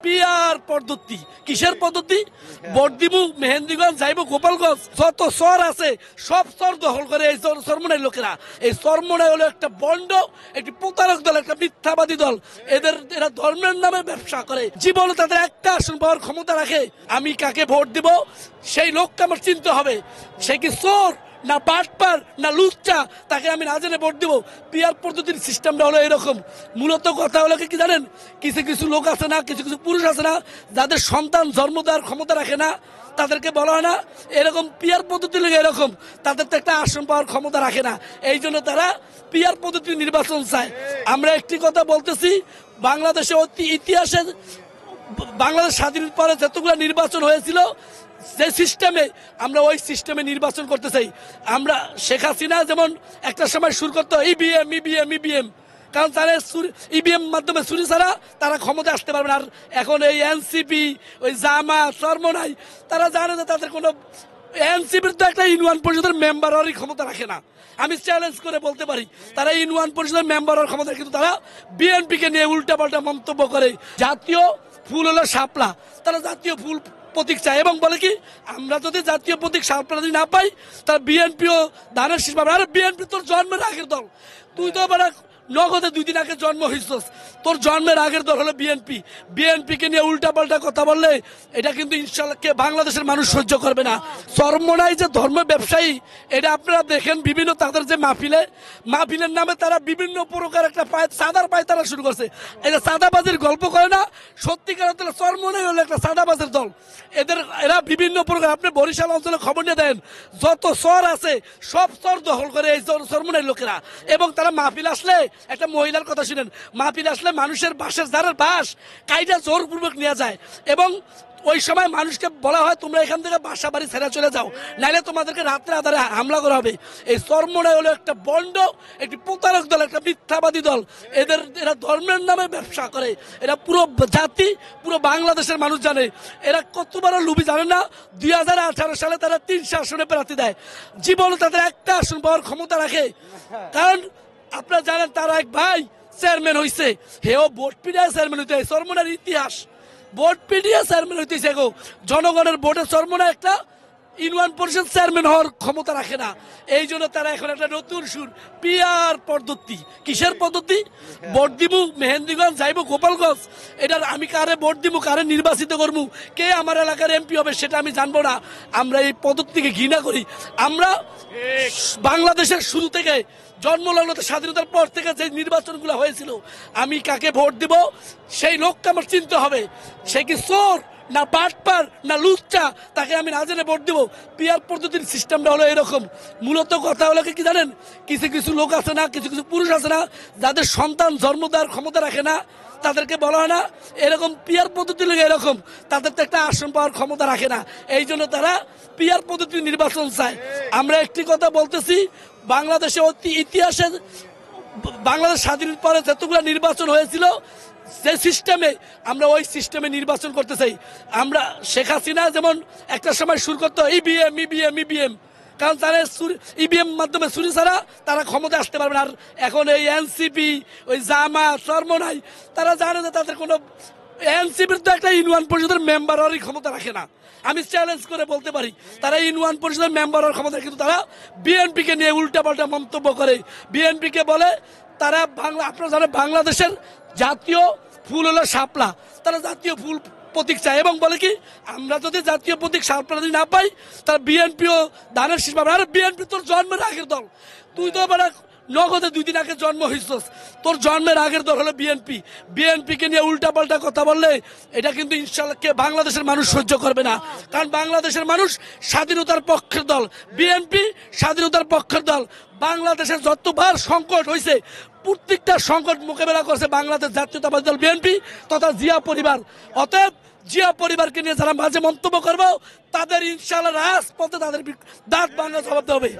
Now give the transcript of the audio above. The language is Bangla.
পিয়ার পদ্ধতি কিসের পদ্ধতি? ভোট দিব মেহেন্দিগঞ্জ, যাইব গোপালগঞ্জ, যত চর আছে সব চর দখল করে এই চরমোনাই লোকেরা। এই চরমোনাই হলো একটা বন্ড, একটি প্রতারক দল, একটা মিথ্যাবাদী দল। এরা ধর্মের নামে ব্যবসা করে। জীবনে তাদের একটা আসন পাওয়ার ক্ষমতা রাখে। আমি কাকে ভোট দিব সেই লোককে আমার চিনতে হবে। সে কি চোর না বাটপার না লুচ্চা, তাকে আমি না জেনে ভোট দিব। পিয়ার পদ্ধতির সিস্টেমটা হলো এরকম। মূলত কথা হলো কি জানেন, কিছু কিছু লোক আছে না, কিছু কিছু পুরুষ আছে না, যাদের সন্তান জন্ম দেওয়ার ক্ষমতা রাখে না, তাদেরকে বলা হয় না এরকম পিয়ার পদ্ধতি লেগে এরকম, তাদের তো একটা আসন পাওয়ার ক্ষমতা রাখে না। এই জন্য তারা পিয়ার পদ্ধতি নির্বাচন চায়। আমরা একটি কথা বলতেছি, বাংলাদেশে ইতিহাসে বাংলাদেশ স্বাধীনের পরে যতগুলো নির্বাচন হয়েছিল, যে সিস্টেমে আমরা ওই সিস্টেমে নির্বাচন করতে চাই। আমরা শেখ হাসিনা যেমন একটা সময় শুরু করতো ইভিএম ইভিএম ইভিএম, কারণ তারা ইভিএম মাধ্যমে চুরি ছাড়া তারা ক্ষমতা আসতে পারবে না। আর এখন এই এনসিপি, ওই জামা চরমোনাই, তারা জানে যে তাদের কোনো এনসিপির তো একটা ইউনিয়ন পরিষদের মেম্বার হওয়ারই ক্ষমতা রাখে না। আমি চ্যালেঞ্জ করে বলতে পারি তারা ইউনিয়ন পরিষদের মেম্বার হওয়ার ক্ষমতা, কিন্তু তারা বিএনপিকে নিয়ে উল্টাপাল্টা মন্তব্য করে। জাতীয় ফুল হলো শাপলা, তারা জাতীয় ফুল প্রতীক চায় এবং বলে কি আমরা যদি জাতীয় প্রতীক শাপলা যদি না পাই তার বিএনপিও ধানের শীষ পাবে। আরে বিএনপি তোর জন্মের আগের দল, তুই তো আবার নগদে 2 দিন আগে জন্ম হয়েছিস, তোর জন্মের আগের দল হলো বিএনপি। বিএনপিকে নিয়ে উল্টাপাল্টা কথা বললে এটা কিন্তু ইনশাল্লাহ বাংলাদেশের মানুষ সহ্য করবে না। চরমোনাই যে ধর্ম ব্যবসায়ী, এটা আপনারা দেখেন বিভিন্ন তাদের যে মাহফিলের নামে তারা বিভিন্ন প্রকার একটা সাদার পায়তারা শুরু করছে। এটা সাদাবাজির গল্প করে না, সত্যিকার অর্থে চরমোনাই হলো একটা সাদাবাজের দল। এরা বিভিন্ন প্রকার, আপনি বরিশাল অঞ্চলে খবর নিয়ে দেন, যত চর আছে সব চর দখল করে এই চরমোনাই লোকেরা। এবং তারা মাহফিল আসলে, একটা মহিলার কথা শুনেন, মাহফিল আসলে মানুষের বাসের ধারের বাস কাইটা জোরপূর্বক নিয়ে যায় এবং ওই সময় মানুষকে বলা হয় তোমরা এখান থেকে বাসা বাড়ি ছেড়ে চলে যাও, নাইলে তোমাদেরকে রাত্রে আধারে হামলা করা হবে। এই চরমোনাই হলো একটা বন্ড, একটি প্রতারক দল, একটা মিথ্যাবাদী দল। এরা ধর্মের নামে ব্যবসা করে। এরা পুরো জাতি, পুরো বাংলাদেশের মানুষ জানে এরা কত বড় লুবি জানে না। 2018 সালে তারা 300 আসনে প্রার্থী দেয়। জীবনে তাদের একটা আসন পাওয়ার ক্ষমতা রাখে। কারণ আপনারা জানেন তারা এক ভাই চেয়ারম্যান হয়েছে, হেও ভোট পিটিয়ে চেয়ারম্যান হইতে। চরমোনাইয়ের ইতিহাস, ভোট পিটিয়ে চেয়ারম্যান হইতেছে গো। জনগণের ভোটে চরমোনাই একটা ইউনিয়ন পরিষদ চেয়ারম্যান হওয়ার ক্ষমতা রাখে না। এই জন্য তারা এখন একটা নতুন সুর, পিয়ার পদ্ধতি। কিসের পদ্ধতি? ভোট দিব মেহেন্দিগঞ্জ, যাইব গোপালগঞ্জ, এটার আমি কারে ভোট দিব, কারে নির্বাচিত করবো, কে আমার এলাকার এমপি হবে সেটা আমি জানবো না। আমরা এই পদ্ধতিকে ঘৃণা করি। আমরা বাংলাদেশের শুরু থেকে জন্মলগ্ন স্বাধীনতার পর থেকে যে নির্বাচনগুলো হয়েছিল, আমি কাকে ভোট দিব সেই লোককে আমার চিনতে হবে। সে কি চোর না বাটপার না লুচ্চা, তাকে আমি না জেনে ভোট দিব। পিয়ার পদ্ধতির সিস্টেমটা হলো এরকম। মূলত কথা হলো কি জানেন, কিছু কিছু লোক আছে না, কিছু কিছু পুরুষ আছে না, যাদের সন্তান জন্ম দেওয়ার ক্ষমতা রাখে না, তাদেরকে বলা হয় না এরকম পিয়ার পদ্ধতি লেগে এরকম, তাদের তো একটা আসন পাওয়ার ক্ষমতা রাখে না। এই জন্য তারা পিয়ার পদ্ধতি নির্বাচন চায়। আমরা একটি কথা বলতেছি, বাংলাদেশে ইতিহাসে বাংলাদেশ স্বাধীনের পরে যতগুলো নির্বাচন হয়েছিল, যে সিস্টেমে আমরা ওই সিস্টেমে নির্বাচন করতে চাই। আমরা শেখ হাসিনা যেমন একটা সময় শুরু করতো ইভিএম ইভিএম ইভিএম, কারণ তারা ইভিএম মাধ্যমে চুরি ছাড়া তারা ক্ষমতা আসতে পারবে না। আর এখন এই এনসিপি, ওই জামা চরমোনাই, তারা জানে যে তাদের কোনো এনসিপির তো একটা ইউনিয়ন পরিষদের মেম্বার হওয়ারই ক্ষমতা রাখে না। আমি চ্যালেঞ্জ করে বলতে পারি তারা ইউনিয়ন পরিষদের মেম্বার হওয়ার ক্ষমতা, কিন্তু তারা বিএনপিকে নিয়ে উল্টাপাল্টা মন্তব্য করে। বিএনপিকে বলে তারা আপনারা জানেন বাংলাদেশের জাতীয় ফুল হলো শাপলা, তারা জাতীয় ফুল প্রতীক চায় এবং বলে কি আমরা যদি জাতীয় প্রতীক শাপলা যদি না পাই তার বিএনপিও ধানের শীষ পাবে। আরে বিএনপি তোর জন্মের আগের দল, তুই তো আবার নগদে 2 দিন আগে জন্ম হয়েছিস, তোর জন্মের আগের দল হলো বিএনপি। বিএনপিকে নিয়ে উল্টাপাল্টা কথা বললে এটা কিন্তু ইনশাল্লাহ বাংলাদেশের মানুষ সহ্য করবে না। কারণ বাংলাদেশের মানুষ স্বাধীনতার পক্ষের দল, বিএনপি স্বাধীনতার পক্ষের দল। বাংলাদেশের যতবার সংকট হয়েছে প্রত্যেকটা সংকট মোকাবেলা করছে বাংলাদেশ জাতীয়তাবাদী দল বিএনপি তথা জিয়া পরিবার। অতএব জিয়া পরিবারকে নিয়ে যারা মাঝে মন্তব্য করবো তাদের ইনশাল্লাহ রাজপথে তাদের দাঁত ভাঙা জবাব দেবে।